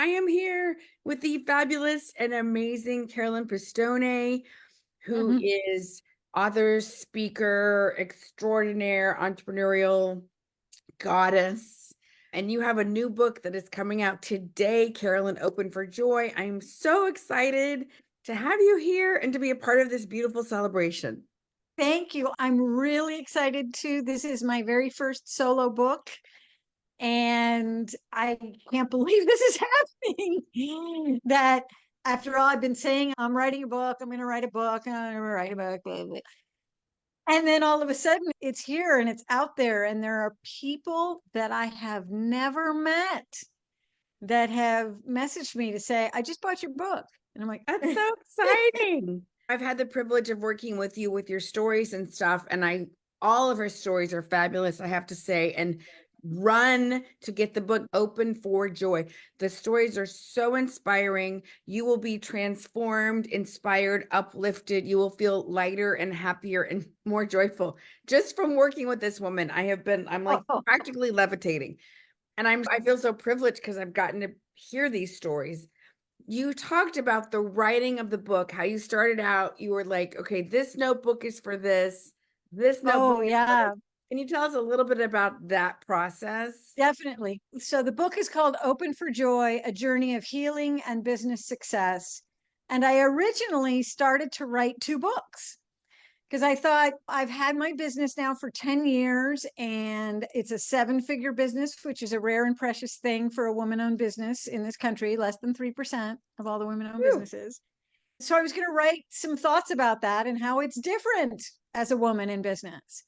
I am here with the fabulous and amazing Carolyn Pistone, who Mhm. is author, speaker, extraordinaire, entrepreneurial goddess. And you have a new book that is coming out today, Carolyn, Open for Joy. I'm so excited to have you here and to be a part of this beautiful celebration. Thank you. I'm really excited too. This is my very first solo book, and I can't believe this is happening. That after all, I've been saying I'm writing a book, I'm going to write a book, I'm going to write a book, blah, blah. And then all of a sudden it's here and it's out there, and there are people that I have never met that have messaged me to say, I just bought your book. And I'm like, That's so exciting. I've had the privilege of working with you with your stories and stuff, and all of her stories are fabulous, I have to say. And run to get the book Open for Joy. The stories are so inspiring. You will be transformed, inspired, uplifted. You will feel lighter and happier and more joyful just from working with this woman. I'm like oh, practically levitating. And I feel so privileged because I've gotten to hear these stories. You talked about the writing of the book, how you started out, you were like, okay, this notebook is for this oh notebook is for this. yeah. Can you tell us a little bit about that process? Definitely. So the book is called Open for Joy, A Journey of Healing and Business Success. And I originally started to write two books because I thought I've had my business now for 10 years and it's a seven-figure business, which is a rare and precious thing for a woman-owned business in this country, less than 3% of all the women-owned Whew. businesses. So I was going to write some thoughts about that and how it's different as a woman in business.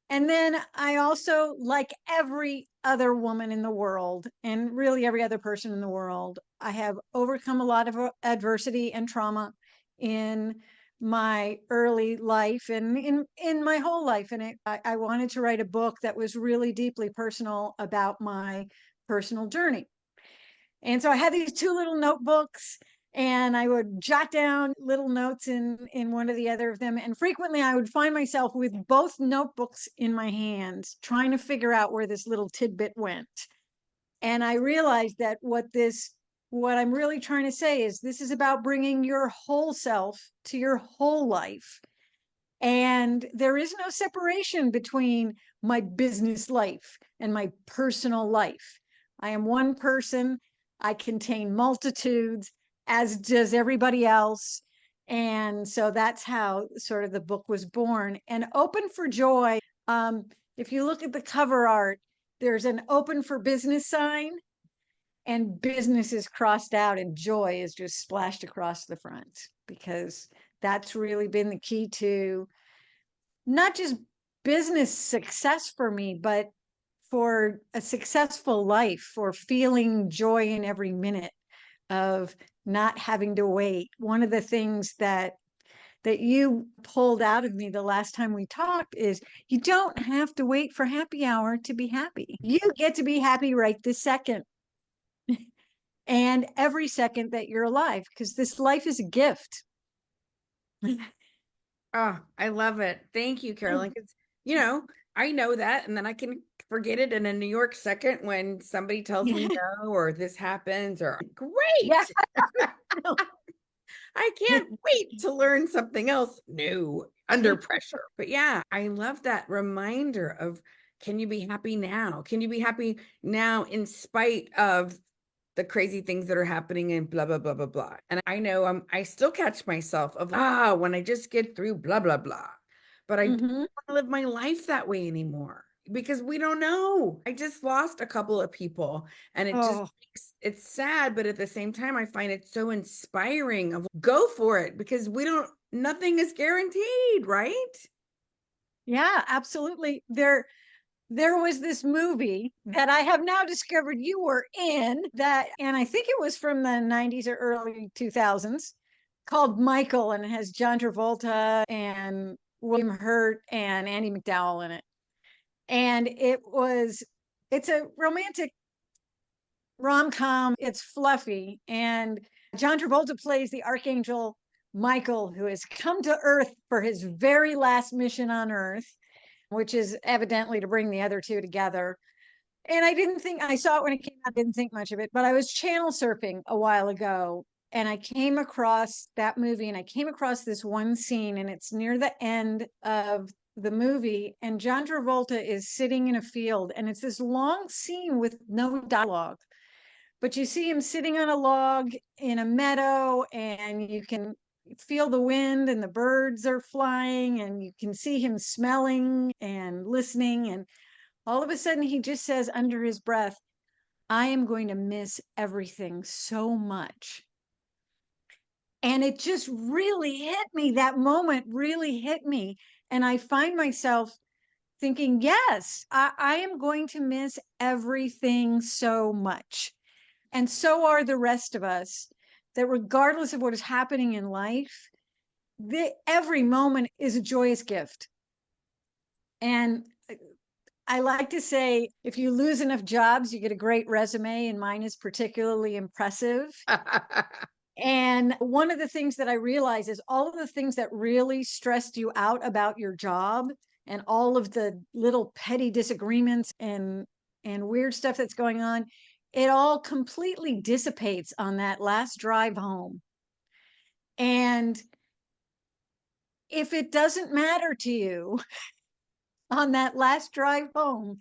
And then I also, like every other woman in the world, and really every other person in the world, I have overcome a lot of adversity and trauma in my early life and in my whole life. And I wanted to write a book that was really deeply personal about my personal journey. And so I had these two little notebooks, and I would jot down little notes in one or the other of them. And frequently I would find myself with both notebooks in my hands, trying to figure out where this little tidbit went. And I realized that what I'm really trying to say is this is about bringing your whole self to your whole life. And there is no separation between my business life and my personal life. I am one person. I contain multitudes, as does everybody else. And so that's how sort of the book was born. And Open for Joy, if you look at the cover art, there's an open for business sign, and business is crossed out and joy is just splashed across the front, because that's really been the key to not just business success for me, but for a successful life, for feeling joy in every minute of not having to wait. One of the things that you pulled out of me the last time we talked is you don't have to wait for happy hour to be happy. You get to be happy right this second and every second that you're alive, because this life is a gift. Oh, I love it. Thank you, Carolyn. Because, you know, I know that, and then I can forget it in a New York second when somebody tells me Yeah. no, or this happens, or Yeah. great. I can't wait to learn something else new under pressure. But yeah, I love that reminder of, can you be happy now? Can you be happy now in spite of the crazy things that are happening and blah blah blah blah blah. And I know I still catch myself of when I just get through blah blah blah. But I don't Hmm. want to live my life that way anymore because we don't know. I just lost a couple of people, and Oh, it's sad, but at the same time I find it so inspiring of go for it because we don't nothing is guaranteed, right? yeah, absolutely. There was this movie that I have now discovered you were in, that, and I think it was from the 90s or early 2000s, called Michael, and it has John Travolta and William Hurt and Andy McDowell in it. And it's a romantic rom-com. It's fluffy, and John Travolta plays the archangel Michael, who has come to Earth for his very last mission on Earth, which is evidently to bring the other two together. And I saw it when it came out, didn't think much of it, but I was channel surfing a while ago and I came across that movie and I came across this one scene and it's near the end of the movie and John Travolta is sitting in a field and it's this long scene with no dialogue. But you see him sitting on a log in a meadow and you can feel the wind and the birds are flying and you can see him smelling and listening and all of a sudden, he just says under his breath, I am going to miss everything so much. And it just really hit me. That moment really hit me. And I find myself thinking, yes, I am going to miss everything so much. And so are the rest of us, that regardless of what is happening in life, every moment is a joyous gift. And I like to say, if you lose enough jobs, you get a great resume, and mine is particularly impressive. And one of the things that I realize is all of the things that really stressed you out about your job and all of the little petty disagreements and weird stuff that's going on, it all completely dissipates on that last drive home. And if it doesn't matter to you on that last drive home,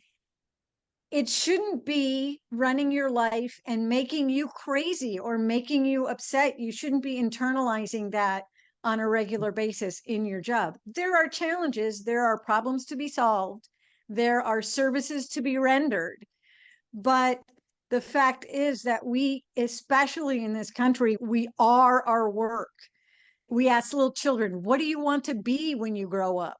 it shouldn't be running your life and making you crazy or making you upset. You shouldn't be internalizing that on a regular basis in your job. There are challenges, there are problems to be solved, there are services to be rendered. But the fact is that we, especially in this country, we are our work. We ask little children, what do you want to be when you grow up?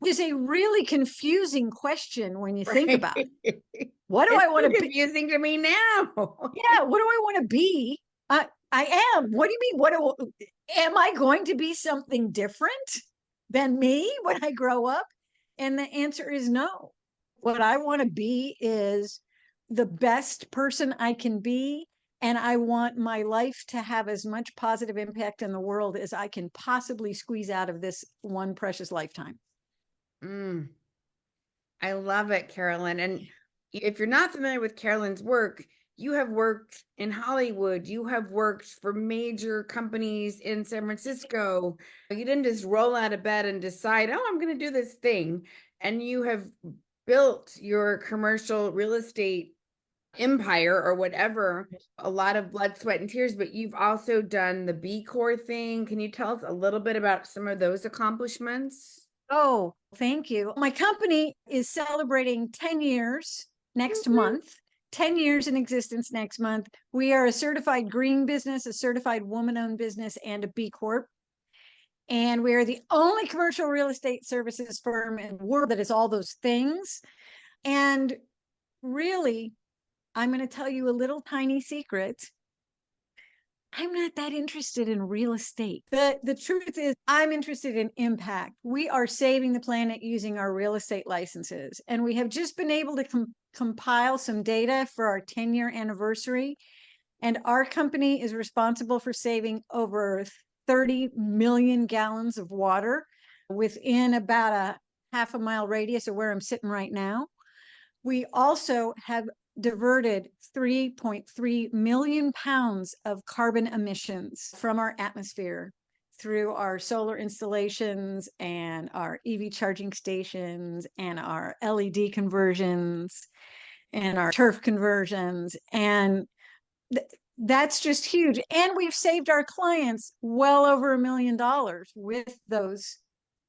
Is a really confusing question when you think about it. What do It's I want to be? confusing to me now. Yeah, what do I want to be? I am. What do you mean? Am I going to be something different than me when I grow up? And the answer is no. What I want to be is the best person I can be. And I want my life to have as much positive impact in the world as I can possibly squeeze out of this one precious lifetime. Mm, I love it, Carolyn. And if you're not familiar with Carolyn's work, you have worked in Hollywood, you have worked for major companies in San Francisco. You didn't just roll out of bed and decide, oh, I'm going to do this thing. And you have built your commercial real estate empire or whatever, a lot of blood, sweat, and tears, but you've also done the B Corps thing. Can you tell us a little bit about some of those accomplishments? Oh, thank you. My company is celebrating 10 years next Mhm. month. 10 years in existence next month. We are a certified green business, a certified woman owned business, and a B Corp. And we are the only commercial real estate services firm in the world that is all those things. And really, I'm going to tell you a little tiny secret. I'm not that interested in real estate. The truth is, I'm interested in impact. We are saving the planet using our real estate licenses. And we have just been able to compile some data for our 10-year anniversary. And our company is responsible for saving over 30 million gallons of water within about a half a mile radius of where I'm sitting right now. We also have diverted 3.3 million pounds of carbon emissions from our atmosphere through our solar installations and our EV charging stations and our LED conversions and our turf conversions. And that's just huge. And we've saved our clients well over $1 million with those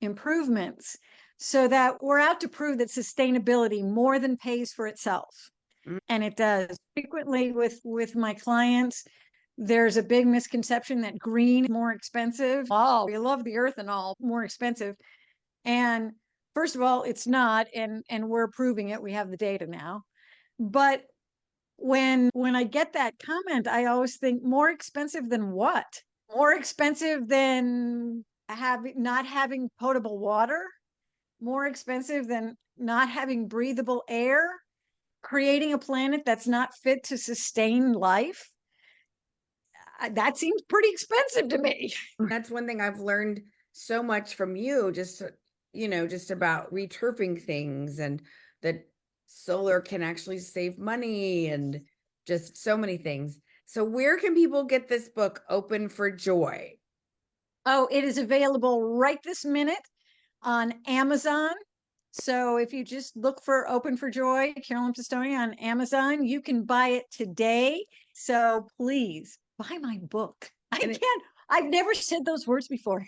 improvements, so that we're out to prove that sustainability more than pays for itself. Mm. And it does. Frequently with my clients, there's a big misconception that green is more expensive. Oh, we love the earth and all, more expensive. And first of all, it's not, and we're proving it. We have the data now. But when I get that comment, I always think, more expensive than what? More expensive than not having potable water? More expensive than not having breathable air? Creating a planet that's not fit to sustain life? That seems pretty expensive to me. That's one thing I've learned so much from you, just, just about returfing things and that solar can actually save money and just so many things. So where can people get this book, Open for Joy? Oh, it is available right this minute on Amazon. So if you just look for Open for Joy, Carolyn Pistone on Amazon, you can buy it today. So please buy my book. And it, I've never said those words before.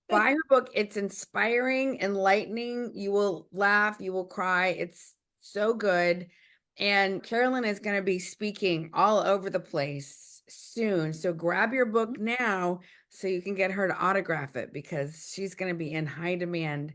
buy her book. It's inspiring, enlightening. You will laugh, you will cry. It's so good. And Carolyn is going to be speaking all over the place soon. So grab your book now so you can get her to autograph it because she's going to be in high demand